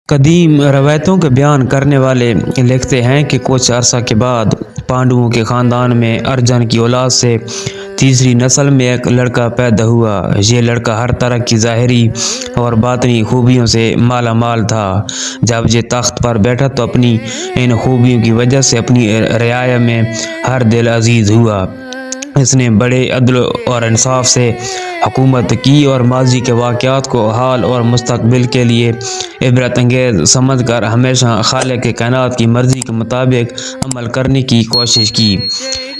قدیم روایتوں کے بیان کرنے والے لکھتے ہیں کہ کچھ عرصہ کے بعد پانڈوؤں کے خاندان میں ارجن کی اولاد سے تیسری نسل میں ایک لڑکا پیدا ہوا۔ یہ لڑکا ہر طرح کی ظاہری اور باطنی خوبیوں سے مالا مال تھا۔ جب یہ تخت پر بیٹھا تو اپنی ان خوبیوں کی وجہ سے اپنی رعایا میں ہر دل عزیز ہوا۔ اس نے بڑے عدل اور انصاف سے حکومت کی اور ماضی کے واقعات کو حال اور مستقبل کے لیے عبرت انگیز سمجھ کر ہمیشہ خالق کائنات کی مرضی کے مطابق عمل کرنے کی کوشش کی۔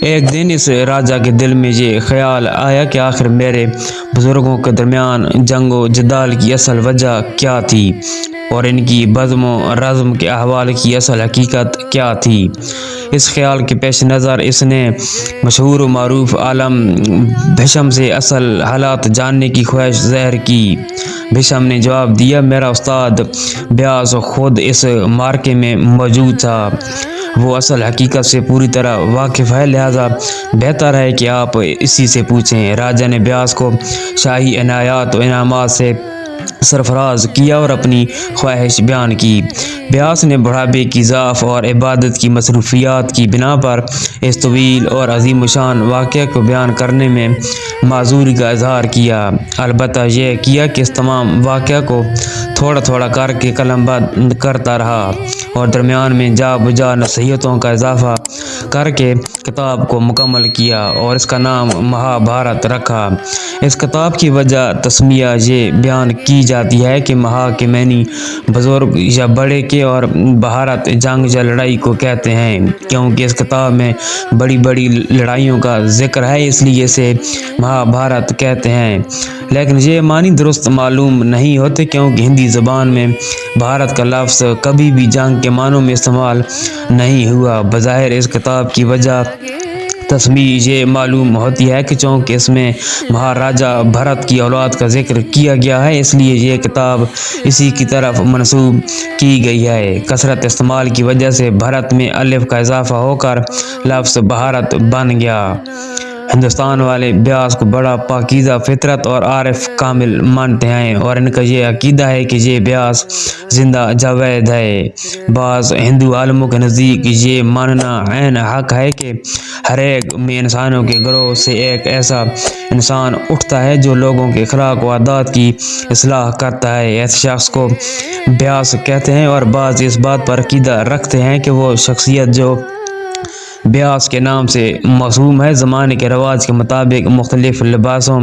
ایک دن اس راجا کے دل میں یہ خیال آیا کہ آخر میرے بزرگوں کے درمیان جنگ و جدال کی اصل وجہ کیا تھی اور ان کی بزم و رزم کے احوال کی اصل حقیقت کیا تھی۔ اس خیال کے پیش نظر اس نے مشہور و معروف عالم بھشم سے اصل حالات جاننے کی خواہش ظاہر کی۔ بھشم نے جواب دیا، میرا استاد بیاس خود اس معرکے میں موجود تھا، وہ اصل حقیقت سے پوری طرح واقف ہے، لہذا بہتر ہے کہ آپ اسی سے پوچھیں۔ راجا نے بیاس کو شاہی عنایات و انعامات سے سرفراز کیا اور اپنی خواہش بیان کی۔ بیاس نے بڑھاپے کی ضعف اور عبادت کی مصروفیات کی بنا پر اس طویل اور عظیم الشان واقعہ کو بیان کرنے میں معذوری کا اظہار کیا، البتہ یہ کیا کہ اس تمام واقعہ کو تھوڑا تھوڑا کر کے قلم بند کرتا رہا اور درمیان میں جا بجا نصیحتوں کا اضافہ کر کے کتاب کو مکمل کیا اور اس کا نام مہا بھارت رکھا۔ اس کتاب کی وجہ تسمیہ یہ بیان کی جاتی ہے کہ مہا کے معنی بزرگ یا بڑے کے اور بھارت جنگ یا لڑائی کو کہتے ہیں، کیونکہ اس کتاب میں بڑی بڑی لڑائیوں کا ذکر ہے، اس لیے اسے مہا بھارت کہتے ہیں۔ لیکن یہ معنی درست معلوم نہیں ہوتے، کیونکہ ہندی زبان میں بھارت کا لفظ کبھی بھی جنگ کے معنوں میں استعمال نہیں ہوا۔ بظاہر اس کتاب کی وجہ تسمیہ یہ معلوم ہوتی ہے کہ چونکہ اس میں مہاراجا بھرت کی اولاد کا ذکر کیا گیا ہے، اس لیے یہ کتاب اسی کی طرف منسوب کی گئی ہے۔ کثرت استعمال کی وجہ سے بھرت میں الف کا اضافہ ہو کر لفظ بھارت بن گیا۔ ہندوستان والے بیاس کو بڑا پاکیزہ فطرت اور عارف کامل مانتے ہیں اور ان کا یہ عقیدہ ہے کہ یہ بیاس زندہ جاوید ہے۔ بعض ہندو عالموں کے نزدیک یہ ماننا عین حق ہے کہ ہر ایک میں انسانوں کے گروہ سے ایک ایسا انسان اٹھتا ہے جو لوگوں کے اخلاق و عادات کی اصلاح کرتا ہے، ایسے شخص کو بیاس کہتے ہیں، اور بعض اس بات پر عقیدہ رکھتے ہیں کہ وہ شخصیت جو بیاس کے نام سے موسوم ہے زمانے کے رواج کے مطابق مختلف لباسوں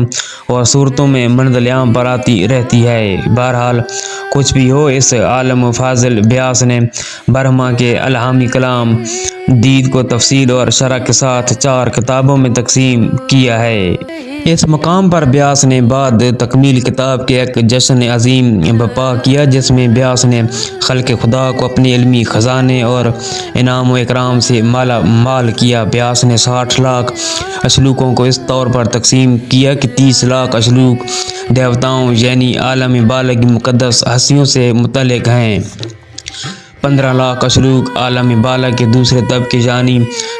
اور صورتوں میں منزل عام پر آتی رہتی ہے۔ بہرحال کچھ بھی ہو، اس عالم فاضل بیاس نے برہما کے الہامی کلام دید کو تفصیل اور شرح کے ساتھ 4 کتابوں میں تقسیم کیا ہے۔ اس مقام پر بیاس نے بعد تکمیل کتاب کے ایک جشن عظیم برپا کیا جس میں بیاس نے خلق خدا کو اپنے علمی خزانے اور انعام و اکرام سے مالا مال کیا۔ بیاس نے 60 لاکھ اشلوکوں کو اس طور پر تقسیم کیا کہ 30 لاکھ اشلوک دیوتاؤں یعنی عالم بالا کی مقدس ہستیوں سے متعلق ہیں، 15 لاکھ اشلوک عالم بالا کے دوسرے طبقے یعنی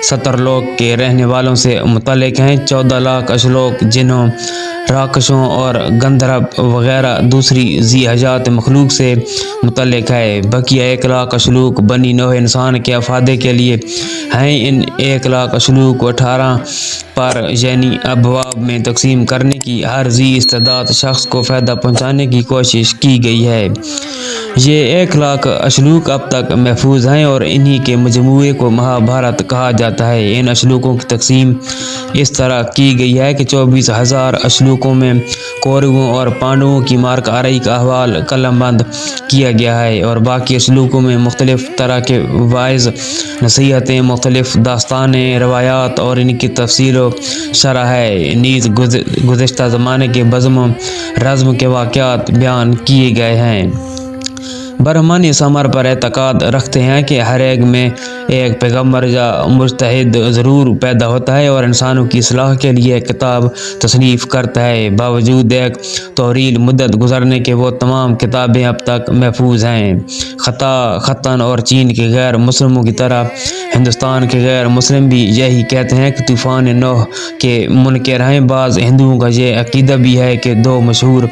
ستر لوک کے رہنے والوں سے متعلق ہیں، 14 لاکھ اشلوک جنوں، راکشوں اور گندھرب وغیرہ دوسری ذی حیات مخلوق سے متعلق ہے۔ بقیہ 1 لاکھ اشلوک بنی نوع انسان کے افادے کے لیے ہیں۔ ان 1 لاکھ اشلوک کو 18 پر یعنی ابواب میں تقسیم کرنے کی ہر ذی استعداد شخص کو فائدہ پہنچانے کی کوشش کی گئی ہے۔ یہ 1 لاکھ اشلوک اب تک محفوظ ہیں اور انہی کے مجموعے کو مہا بھارت کہا جاتا ہے۔ ان اشلوکوں کی تقسیم اس طرح کی گئی ہے کہ 24,000 اشلوکوں میں کوروں اور پانڈووں کی معرکہ آرائی کا احوال قلم بند کیا گیا ہے اور باقی اشلوکوں میں مختلف طرح کے وعظ، نصیحتیں، مختلف داستانیں، روایات اور ان کی تفصیل و شرح ہے، نیز گزشتہ زمانے کے بزم و رزم کے واقعات بیان کیے گئے ہیں۔ برہمن اس امر پر اعتقاد رکھتے ہیں کہ ہر ایک میں ایک پیغمبر یا مجتہد ضرور پیدا ہوتا ہے اور انسانوں کی اصلاح کے لیے ایک کتاب تصنیف کرتا ہے۔ باوجود ایک طویل مدت گزرنے کے وہ تمام کتابیں اب تک محفوظ ہیں۔ خطاً اور چین کے غیر مسلموں کی طرح ہندوستان کے غیر مسلم بھی یہی کہتے ہیں کہ طوفان نوح کے منکر ہیں۔ بعض ہندوؤں کا یہ عقیدہ بھی ہے کہ 2 مشہور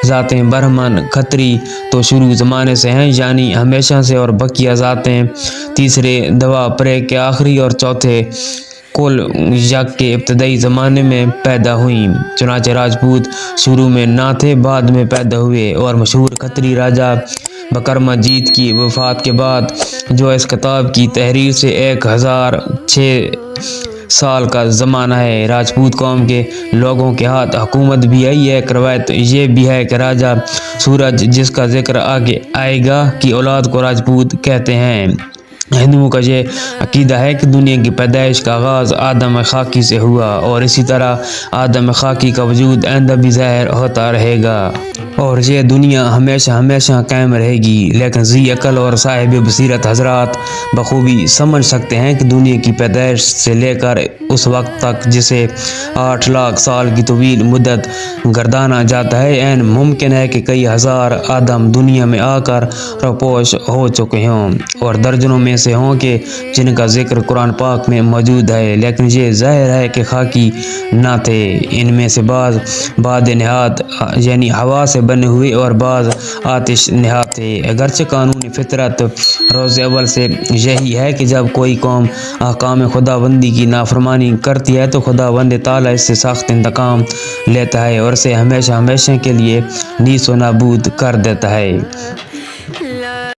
ذاتیں برہمن کھتری تو شروع زمانے سے سے ہیں، یعنی ہمیشہ سے، اور بقیہ ذاتیں تیسرے دوا پرے کے آخری اور چوتھے کل یک کے ابتدائی زمانے میں پیدا ہوئیں۔ چنانچہ راجپوت شروع میں نہ تھے، بعد میں پیدا ہوئے، اور مشہور کھتری راجہ وکرماجیت کی وفات کے بعد جو اس کتاب کی تحریر سے 1006 سال کا زمانہ ہے، راجپوت قوم کے لوگوں کے ہاتھ حکومت بھی آئی ہے۔ ایک روایت یہ بھی ہے کہ راجہ سورج، جس کا ذکر آگے آئے گا، کی اولاد کو راجپوت کہتے ہیں۔ ہندوؤں کا یہ عقیدہ ہے کہ دنیا کی پیدائش کا آغاز آدم خاکی سے ہوا، اور اسی طرح آدم خاکی کا وجود آئندہ بھی ظاہر ہوتا رہے گا، اور یہ دنیا ہمیشہ ہمیشہ قائم رہے گی۔ لیکن ذی عقل اور صاحب بصیرت حضرات بخوبی سمجھ سکتے ہیں کہ دنیا کی پیدائش سے لے کر اس وقت تک جسے 8 لاکھ سال کی طویل مدت گردانا جاتا ہے، عین ممکن ہے کہ کئی ہزار آدم دنیا میں آ کر روپوش ہو چکے ہوں، اور درجنوں میں سے ہوں کہ جن کا ذکر قرآن پاک میں موجود ہے، لیکن یہ ظاہر ہے کہ خاکی نہ تھے۔ ان میں سے بعض باد نہاد یعنی ہوا سے بنے ہوئے، اور بعض آتش نہاد تھے۔ اگرچہ قانون فطرت روز اول سے یہی ہے کہ جب کوئی قوم احکام خداوندی کی نافرمانی کرتی ہے تو خداوند تعالیٰ اس سے سخت انتقام لیتا ہے، اور اسے ہمیشہ ہمیشہ کے لیے نیست و نابود کر دیتا ہے۔